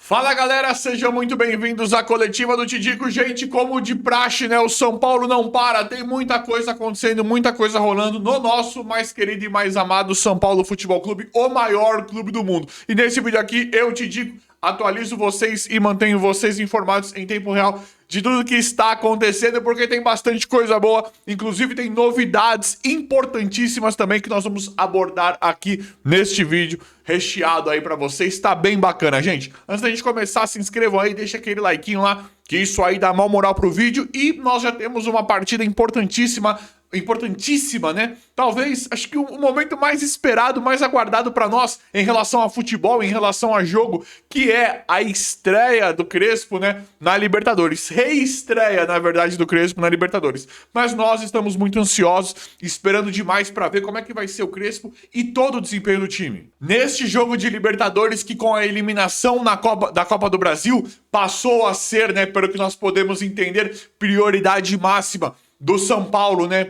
Fala galera, sejam muito bem-vindos à coletiva do Tidico. Gente, como de praxe, né? O São Paulo não para, tem muita coisa acontecendo, muita coisa rolando no nosso mais querido e mais amado São Paulo Futebol Clube, o maior clube do mundo. E nesse vídeo aqui, eu, Tidico, atualizo vocês e mantenho vocês informados em tempo real de tudo que está acontecendo, porque tem bastante coisa boa, inclusive tem novidades importantíssimas também que nós vamos abordar aqui neste vídeo, recheado aí pra vocês, tá bem bacana, gente. Antes da gente começar, se inscrevam aí, deixa aquele likeinho lá, que isso aí dá mal moral pro vídeo, e nós já temos uma partida importantíssima, né? Talvez, acho que o momento mais esperado, mais aguardado pra nós em relação a futebol, em relação a jogo, que é a estreia do Crespo, né, na Libertadores. Reestreia, na verdade, do Crespo na Libertadores. Mas nós estamos muito ansiosos, esperando demais pra ver como é que vai ser o Crespo e todo o desempenho do time. Neste jogo de Libertadores, que com a eliminação da Copa do Brasil, passou a ser, né, pelo que nós podemos entender, prioridade máxima do São Paulo, né?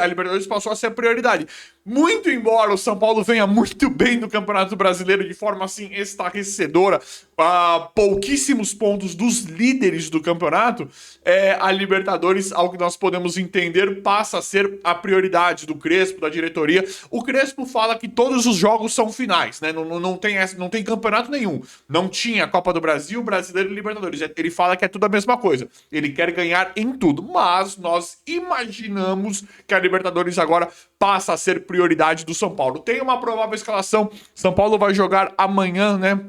A Libertadores passou a ser a prioridade. Muito embora o São Paulo venha muito bem no Campeonato Brasileiro de forma assim estarrecedora, a pouquíssimos pontos dos líderes do campeonato, a Libertadores, ao que nós podemos entender, passa a ser a prioridade do Crespo, da diretoria. O Crespo fala que todos os jogos são finais, né? Não tem campeonato nenhum. Não tinha Copa do Brasil, Brasileiro e Libertadores. Ele fala que é tudo a mesma coisa. Ele quer ganhar em tudo, mas nós imaginamos que a Libertadores agora passa a ser prioridade do São Paulo. Tem uma provável escalação. São Paulo vai jogar amanhã, né,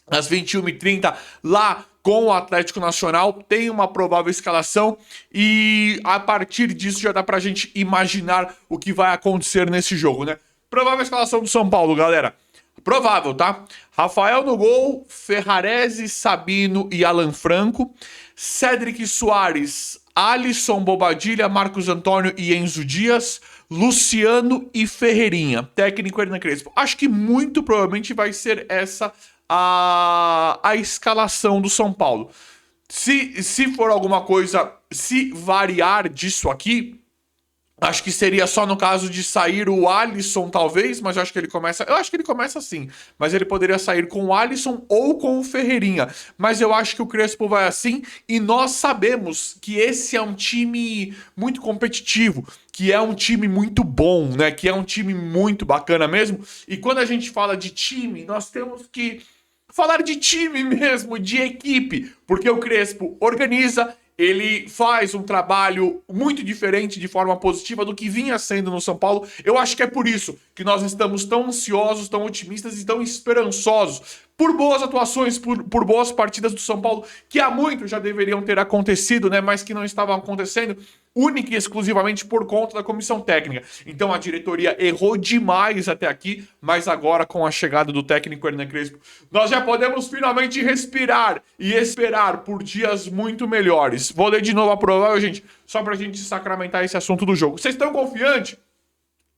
às 21h30, lá com o Atlético Nacional. Tem uma provável escalação e a partir disso já dá pra gente imaginar o que vai acontecer nesse jogo, né? Provável escalação do São Paulo, galera. Provável, tá? Rafael no gol, Ferrarese, Sabino e Alan Franco, Cédric Soares, Alisson, Bobadilha, Marcos Antônio e Enzo Dias, Luciano e Ferreirinha. Técnico Hernan Crespo. Acho que muito provavelmente vai ser essa a escalação do São Paulo. Se for alguma coisa, se variar disso aqui, acho que seria só no caso de sair o Alisson, talvez, mas eu acho que ele começa assim, mas ele poderia sair com o Alisson ou com o Ferreirinha, mas eu acho que o Crespo vai assim, e nós sabemos que esse é um time muito competitivo, que é um time muito bom, né, que é um time muito bacana mesmo, e quando a gente fala de time, nós temos que falar de time mesmo, de equipe, porque o Crespo organiza, ele faz um trabalho muito diferente, de forma positiva, do que vinha sendo no São Paulo. Eu acho que é por isso que nós estamos tão ansiosos, tão otimistas e tão esperançosos por boas atuações, por boas partidas do São Paulo, que há muito já deveriam ter acontecido, né, mas que não estavam acontecendo, única e exclusivamente por conta da comissão técnica. Então a diretoria errou demais até aqui, mas agora com a chegada do técnico Hernan Crespo, nós já podemos finalmente respirar e esperar por dias muito melhores. Vou ler de novo a provável, gente, só pra gente sacramentar esse assunto do jogo. Vocês estão confiantes?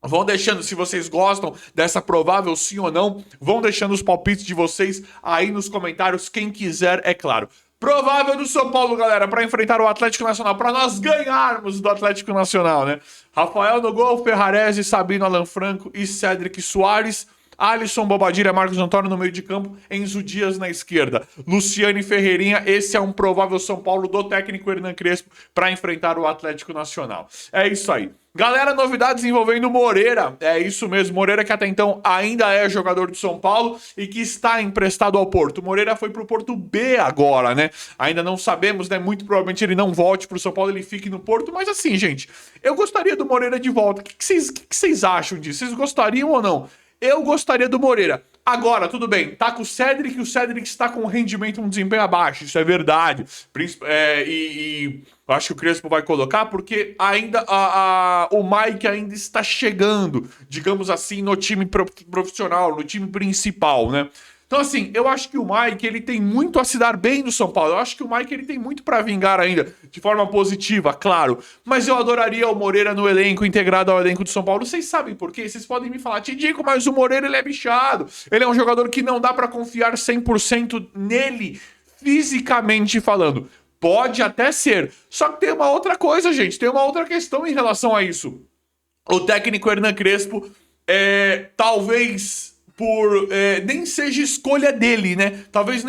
Vão deixando, se vocês gostam dessa provável sim ou não, vão deixando os palpites de vocês aí nos comentários, quem quiser, é claro. Provável do São Paulo, galera, para enfrentar o Atlético Nacional, para nós ganharmos do Atlético Nacional, né? Rafael no gol, Ferrarese, Sabino, Alan Franco e Cédric Soares. Alisson, Bobadilha, Marcos Antônio no meio de campo, Enzo Dias na esquerda, Luciano e Ferreirinha. Esse é um provável São Paulo do técnico Hernan Crespo para enfrentar o Atlético Nacional. É isso aí. Galera, novidades envolvendo Moreira. É isso mesmo, Moreira, que até então ainda é jogador do São Paulo e que está emprestado ao Porto. Moreira foi pro Porto B agora, né? Ainda não sabemos, né? Muito provavelmente ele não volte pro São Paulo, ele fique no Porto. Mas assim, gente, eu gostaria do Moreira de volta. O que vocês acham disso? Vocês gostariam ou não? Eu gostaria do Moreira. Agora, tudo bem, tá com o Cédric está com um rendimento, um desempenho abaixo, isso é verdade. Eu acho que o Crespo vai colocar, porque ainda o Mike ainda está chegando, digamos assim, no time profissional, no time principal, né? Então, assim, eu acho que o Mike, ele tem muito a se dar bem no São Paulo. Eu acho que o Mike, ele tem muito pra vingar ainda, de forma positiva, claro. Mas eu adoraria o Moreira no elenco, integrado ao elenco do São Paulo. Vocês sabem por quê? Vocês podem me falar, Tidico, mas o Moreira, ele é bichado. Ele é um jogador que não dá pra confiar 100% nele, fisicamente falando. Pode até ser. Só que tem uma outra coisa, gente. Tem uma outra questão em relação a isso. O técnico Hernan Crespo, talvez nem seja escolha dele, né? Talvez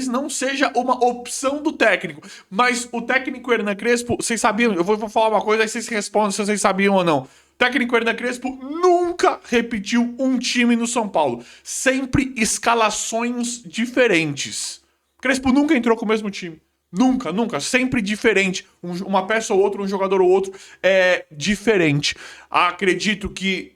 não seja uma opção do técnico. Mas o técnico Hernan Crespo, vocês sabiam? Eu vou falar uma coisa, aí vocês respondem se vocês sabiam ou não. O técnico Hernan Crespo nunca repetiu um time no São Paulo. Sempre escalações diferentes. Crespo nunca entrou com o mesmo time. Nunca, nunca. Sempre diferente. Uma peça ou outra, um jogador ou outro é diferente. Acredito que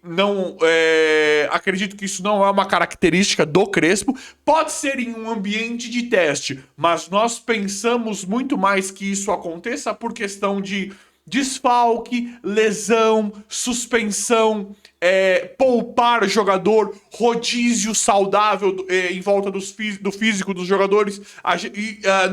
isso não é uma característica do Crespo. Pode ser em um ambiente de teste, mas nós pensamos muito mais que isso aconteça por questão de desfalque, lesão, suspensão, poupar jogador, rodízio saudável em volta do físico dos jogadores,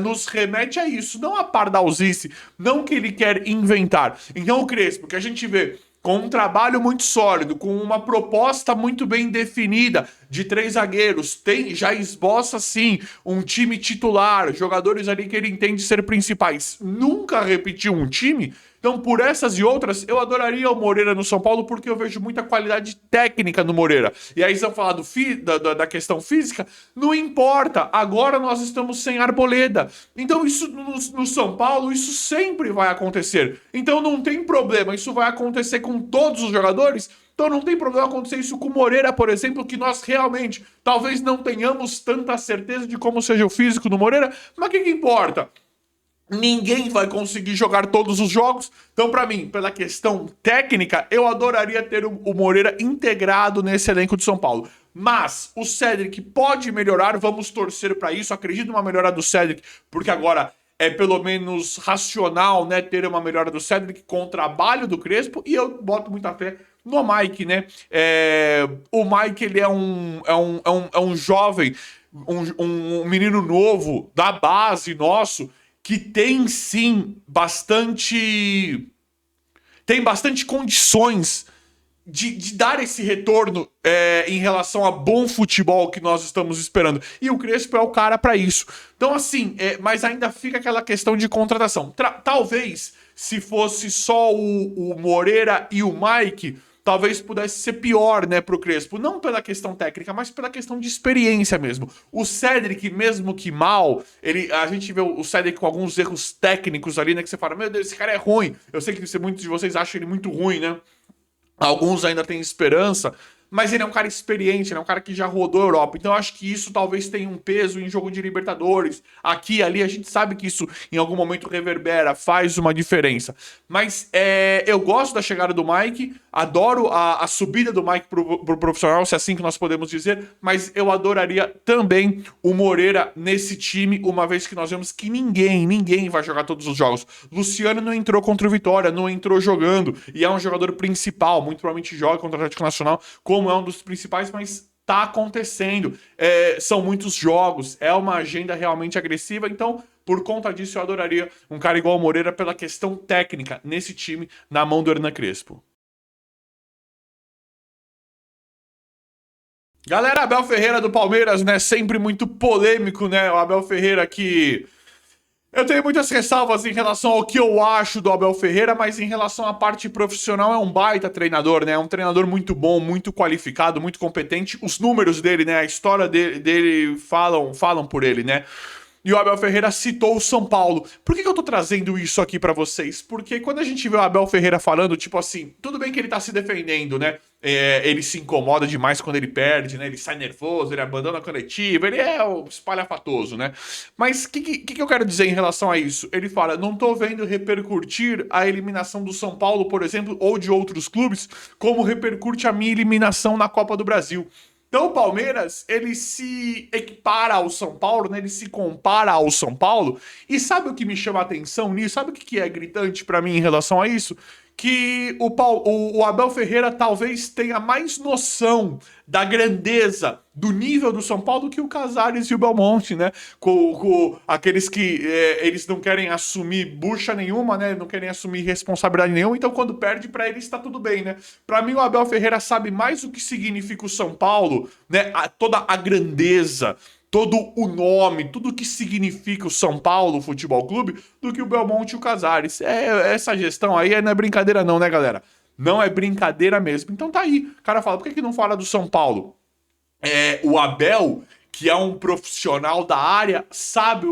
nos remete a isso, não a pardalzice, não que ele quer inventar. Então o Crespo, que a gente vê com um trabalho muito sólido, com uma proposta muito bem definida de 3 zagueiros, já esboça sim um time titular, jogadores ali que ele entende ser principais. Nunca repetiu um time. Então, por essas e outras, eu adoraria o Moreira no São Paulo porque eu vejo muita qualidade técnica no Moreira. E aí, eles vão falar da questão física, não importa. Agora nós estamos sem Arboleda. Então, isso no São Paulo, isso sempre vai acontecer. Então, não tem problema. Isso vai acontecer com todos os jogadores. Então não tem problema acontecer isso com o Moreira, por exemplo, que nós realmente talvez não tenhamos tanta certeza de como seja o físico do Moreira, mas o que importa? Ninguém vai conseguir jogar todos os jogos. Então, para mim, pela questão técnica, eu adoraria ter o Moreira integrado nesse elenco de São Paulo. Mas o Cédric pode melhorar, vamos torcer para isso. Acredito numa melhora do Cédric, porque agora é pelo menos racional, né, ter uma melhora do Cédric com o trabalho do Crespo. E eu boto muita fé no Mike, né? O Mike, ele é um jovem, um menino novo da base nosso, que tem sim bastante condições de dar esse retorno em relação a bom futebol que nós estamos esperando. E o Crespo é o cara para isso. Então, assim, mas ainda fica aquela questão de contratação. Talvez, se fosse só o Moreira e o Mike, talvez pudesse ser pior, né, pro Crespo. Não pela questão técnica, mas pela questão de experiência mesmo. O Cédric, mesmo que mal, a gente vê o Cédric com alguns erros técnicos ali, né, que você fala, meu Deus, esse cara é ruim. Eu sei que muitos de vocês acham ele muito ruim, né? Alguns ainda têm esperança, mas ele é um cara experiente, ele é um cara que já rodou a Europa. Então eu acho que isso talvez tenha um peso em jogo de Libertadores. Aqui e ali, a gente sabe que isso em algum momento reverbera, faz uma diferença. Mas eu gosto da chegada do Mike, adoro a subida do Mike pro profissional, se é assim que nós podemos dizer, mas eu adoraria também o Moreira nesse time, uma vez que nós vemos que ninguém vai jogar todos os jogos. Luciano não entrou contra o Vitória, não entrou jogando, e é um jogador principal, muito provavelmente joga contra o Atlético Nacional, como é um dos principais, mas tá acontecendo. São muitos jogos, é uma agenda realmente agressiva, então por conta disso eu adoraria um cara igual o Moreira pela questão técnica nesse time, na mão do Hernan Crespo. Galera, Abel Ferreira do Palmeiras, né? Sempre muito polêmico, né? O Abel Ferreira que... Eu tenho muitas ressalvas em relação ao que eu acho do Abel Ferreira, mas em relação à parte profissional é um baita treinador, né? É um treinador muito bom, muito qualificado, muito competente. Os números dele, né? A história dele falam por ele, né? E o Abel Ferreira citou o São Paulo. Por que eu tô trazendo isso aqui pra vocês? Porque quando a gente vê o Abel Ferreira falando, tipo assim, tudo bem que ele tá se defendendo, né? Ele se incomoda demais quando ele perde, né? Ele sai nervoso, ele abandona a coletiva, ele é o espalhafatoso, né? Mas o que eu quero dizer em relação a isso? Ele fala, não tô vendo repercutir a eliminação do São Paulo, por exemplo, ou de outros clubes, como repercute a minha eliminação na Copa do Brasil. Então o Palmeiras, ele se equipara ao São Paulo, né? Ele se compara ao São Paulo. E sabe o que me chama a atenção nisso? Sabe o que é gritante pra mim em relação a isso? Que o Abel Ferreira talvez tenha mais noção da grandeza, do nível do São Paulo que o Casares e o Belmonte, né? Com aqueles que eles não querem assumir bucha nenhuma, né? Não querem assumir responsabilidade nenhuma, então quando perde, pra eles tá tudo bem, né? Pra mim, o Abel Ferreira sabe mais o que significa o São Paulo, né? Toda a grandeza, todo o nome, tudo que significa o São Paulo Futebol Clube, do que o Belmonte e o Casares. Essa gestão aí não é brincadeira não, né, galera? Não é brincadeira mesmo. Então tá aí. O cara fala, por que não fala do São Paulo? o Abel, que é um profissional da área, sabe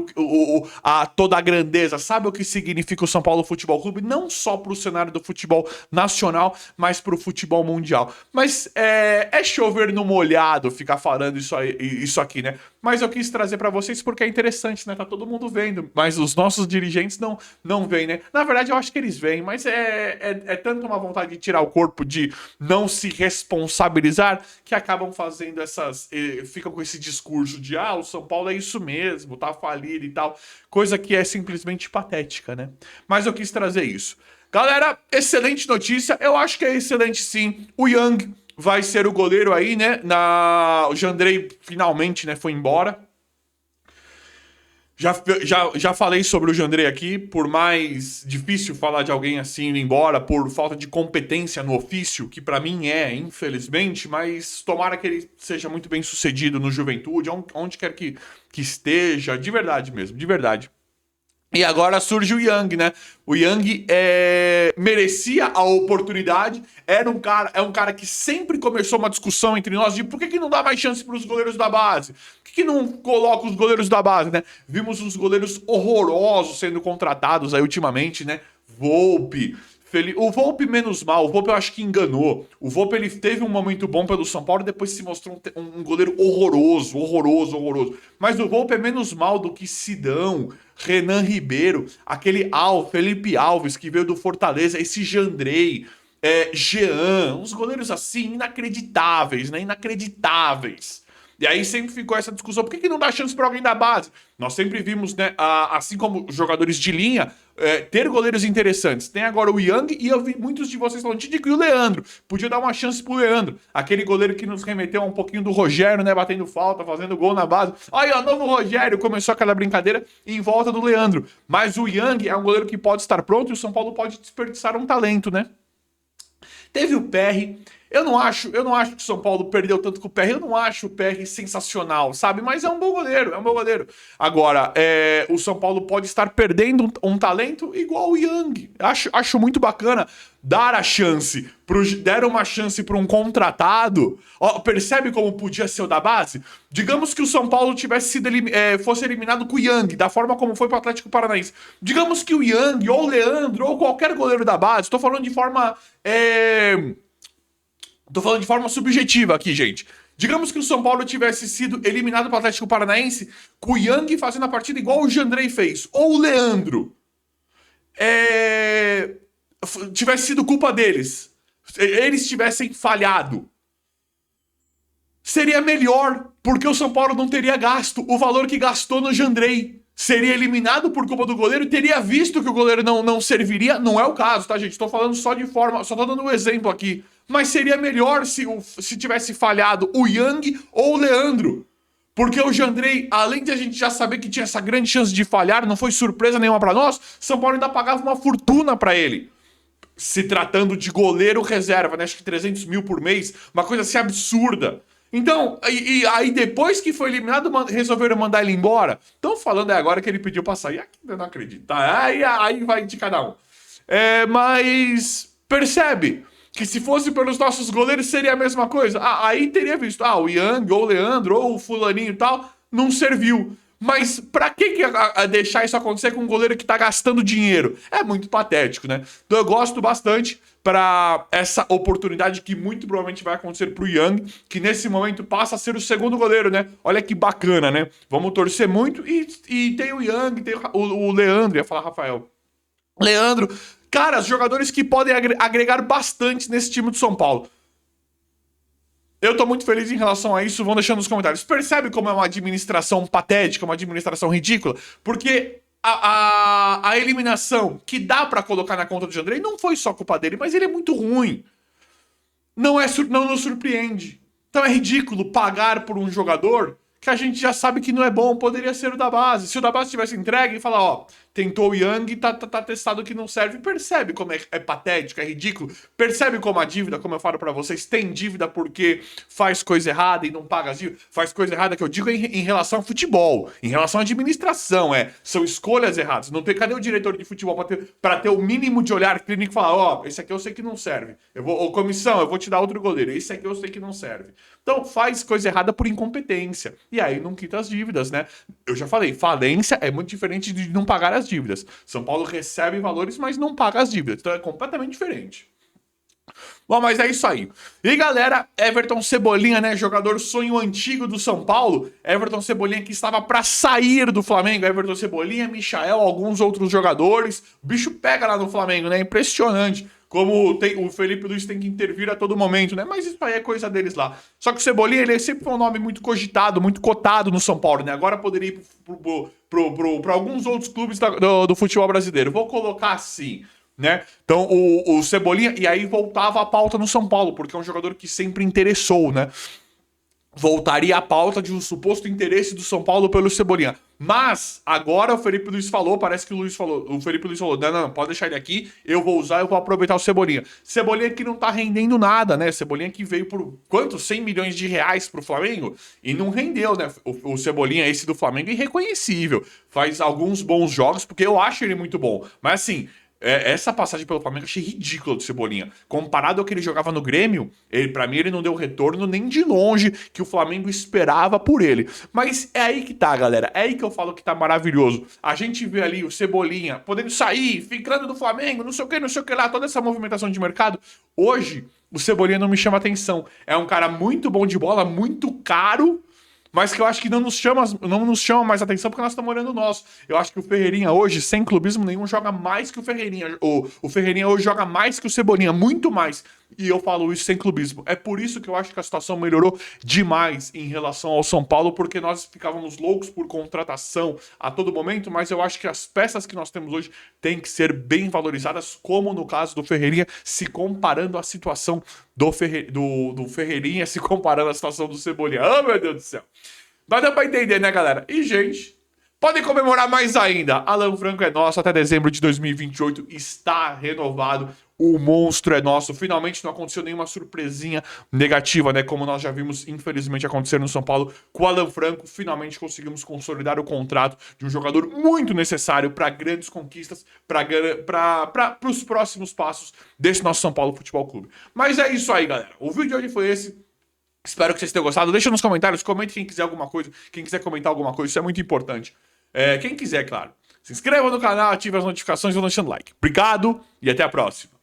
toda a grandeza, sabe o que significa o São Paulo Futebol Clube, não só para o cenário do futebol nacional, mas para o futebol mundial. Mas é chover no molhado ficar falando isso aqui, né? Mas eu quis trazer para vocês porque é interessante, né? Tá todo mundo vendo, mas os nossos dirigentes não veem, né? Na verdade, eu acho que eles veem, mas é tanto uma vontade de tirar o corpo, de não se responsabilizar, que acabam fazendo ficam com esse discurso de o São Paulo é isso mesmo, tá falido e tal, coisa que é simplesmente patética, né? Mas eu quis trazer isso. Galera, excelente notícia, eu acho que é excelente sim. O Yang vai ser o goleiro aí, né? O Jandrei finalmente, né, foi embora. Já falei sobre o Jandrei aqui, por mais difícil falar de alguém assim indo embora, por falta de competência no ofício, que pra mim infelizmente, mas tomara que ele seja muito bem sucedido no Juventude, onde quer que esteja, de verdade mesmo, de verdade. E agora surge o Yang, né? O Yang merecia a oportunidade. É um cara que sempre começou uma discussão entre nós de por que não dá mais chance para os goleiros da base? Por que não coloca os goleiros da base, né? Vimos uns goleiros horrorosos sendo contratados aí ultimamente, né? Volpe. O Volpe menos mal, o Volpe eu acho que enganou. O Volpe ele teve um momento bom pelo São Paulo e depois se mostrou um goleiro horroroso. Mas o Volpe é menos mal do que Sidão, Renan Ribeiro, aquele Felipe Alves que veio do Fortaleza, esse Jandrei, Jean, uns goleiros assim inacreditáveis, né? Inacreditáveis. E aí sempre ficou essa discussão, por que não dá chance para alguém da base? Nós sempre vimos, né, assim como jogadores de linha, ter goleiros interessantes. Tem agora o Yang e eu vi muitos de vocês falando, Tidico, e o Leandro? Podia dar uma chance pro Leandro. Aquele goleiro que nos remeteu um pouquinho do Rogério, né, batendo falta, fazendo gol na base. Aí, novo Rogério, começou aquela brincadeira em volta do Leandro. Mas o Yang é um goleiro que pode estar pronto e o São Paulo pode desperdiçar um talento, né? Teve o PR. Eu não acho que o São Paulo perdeu tanto com o PR. Eu não acho o PR sensacional, sabe? Mas é um bom goleiro, Agora, o São Paulo pode estar perdendo um talento igual o Yang. Acho muito bacana dar a chance. Deram uma chance para um contratado. Percebe como podia ser o da base? Digamos que o São Paulo fosse eliminado com o Yang, da forma como foi para o Atlético Paranaense. Digamos que o Yang, ou o Leandro, ou qualquer goleiro da base, estou falando de forma... Tô falando de forma subjetiva aqui, gente. Digamos que o São Paulo tivesse sido eliminado pelo Atlético Paranaense com o Yang fazendo a partida igual o Jandrei fez. Ou o Leandro. Tivesse sido culpa deles. Eles tivessem falhado. Seria melhor, porque o São Paulo não teria gasto o valor que gastou no Jandrei. Seria eliminado por culpa do goleiro, teria visto que o goleiro não serviria. Não é o caso, tá, gente? Tô falando só tô dando um exemplo aqui. Mas seria melhor se tivesse falhado o Yang ou o Leandro. Porque o Jandrei, além de a gente já saber que tinha essa grande chance de falhar, não foi surpresa nenhuma pra nós, São Paulo ainda pagava uma fortuna pra ele. Se tratando de goleiro reserva, né? Acho que 300 mil por mês, uma coisa assim absurda. Então, aí depois que foi eliminado, resolveram mandar ele embora. Estão falando agora que ele pediu pra sair. Aqui eu não acredito. Aí vai de cada um. Mas percebe que se fosse pelos nossos goleiros seria a mesma coisa. Aí teria visto, o Yang, ou o Leandro, ou o fulaninho e tal, não serviu. Mas pra que deixar isso acontecer com um goleiro que tá gastando dinheiro? É muito patético, né? Então eu gosto bastante para essa oportunidade que muito provavelmente vai acontecer pro Yang, que nesse momento passa a ser o segundo goleiro, né? Olha que bacana, né? Vamos torcer muito. E tem o Yang, tem o Leandro, ia falar Rafael. Leandro, cara, os jogadores que podem agregar bastante nesse time do São Paulo. Eu tô muito feliz em relação a isso, vão deixando nos comentários. Percebe como é uma administração patética, uma administração ridícula? Porque a eliminação que dá pra colocar na conta do Jandrei não foi só culpa dele, mas ele é muito ruim. Não nos surpreende. Então é ridículo pagar por um jogador que a gente já sabe que não é bom, poderia ser o da base. Se o da base tivesse entregue e falar, ó, tentou o Young, tá testado que não serve, percebe como é patético, é ridículo, percebe como a dívida, como eu falo pra vocês, tem dívida porque faz coisa errada e não paga as dívidas, faz coisa errada que eu digo em relação ao futebol, em relação à administração, são escolhas erradas. Não tem, cadê o diretor de futebol pra ter o mínimo de olhar clínico e falar, ó, esse aqui eu sei que não serve, comissão, eu vou te dar outro goleiro, esse aqui eu sei que não serve. Então faz coisa errada por incompetência. E aí não quita as dívidas, né? Eu já falei, falência é muito diferente de não pagar as dívidas. São Paulo recebe valores, mas não paga as dívidas. Então é completamente diferente. Bom, mas é isso aí. E galera, Everton Cebolinha, né? Jogador sonho antigo do São Paulo. Everton Cebolinha que estava para sair do Flamengo. Everton Cebolinha, Michael, alguns outros jogadores. O bicho pega lá no Flamengo, né? Impressionante. Como o Felipe Luiz tem que intervir a todo momento, né? Mas isso aí é coisa deles lá. Só que o Cebolinha, ele sempre foi um nome muito cogitado, muito cotado no São Paulo, né? Agora poderia ir para alguns outros clubes do futebol brasileiro. Vou colocar assim, né? Então, o Cebolinha, e aí voltava a pauta no São Paulo, porque é um jogador que sempre interessou, né? Voltaria a pauta de um suposto interesse do São Paulo pelo Cebolinha. Mas, agora o Felipe Luiz falou, parece que o Felipe Luiz falou, não, pode deixar ele aqui, eu vou usar, eu vou aproveitar o Cebolinha. Cebolinha que não tá rendendo nada, né? Cebolinha que veio por, quanto? 100 milhões de reais pro Flamengo? E não rendeu, né? O Cebolinha, esse do Flamengo, é irreconhecível. Faz alguns bons jogos, porque eu acho ele muito bom. Mas assim, essa passagem pelo Flamengo eu achei ridícula do Cebolinha. Comparado ao que ele jogava no Grêmio, pra mim ele não deu retorno nem de longe que o Flamengo esperava por ele. Mas é aí que tá, galera. É aí que eu falo que tá maravilhoso. A gente vê ali o Cebolinha podendo sair, ficando do Flamengo, não sei o que lá, toda essa movimentação de mercado. Hoje, o Cebolinha não me chama atenção. É um cara muito bom de bola, muito caro, mas que eu acho que não nos chama mais atenção porque nós estamos olhando o nosso. Eu acho que o Ferreirinha hoje, sem clubismo nenhum, joga mais que o Ferreirinha. O Ferreirinha hoje joga mais que o Cebolinha, muito mais. E eu falo isso sem clubismo. É por isso que eu acho que a situação melhorou demais em relação ao São Paulo, porque nós ficávamos loucos por contratação a todo momento, mas eu acho que as peças que nós temos hoje têm que ser bem valorizadas, como no caso do Ferreirinha, se comparando à situação do Ferreirinha, se comparando à situação do Cebolinha. Oh, meu Deus do céu. Mas deu pra entender, né, galera? E, gente, podem comemorar mais ainda. Alan Franco é nosso até dezembro de 2028. Está renovado. O monstro é nosso. Finalmente não aconteceu nenhuma surpresinha negativa, né? Como nós já vimos, infelizmente, acontecer no São Paulo com o Alan Franco. Finalmente conseguimos consolidar o contrato de um jogador muito necessário para grandes conquistas, para os próximos passos desse nosso São Paulo Futebol Clube. Mas é isso aí, galera. O vídeo de hoje foi esse. Espero que vocês tenham gostado. Deixa nos comentários, comente quem quiser alguma coisa, quem quiser comentar alguma coisa, isso é muito importante. Quem quiser, claro. Se inscreva no canal, ative as notificações e vão deixando like. Obrigado e até a próxima.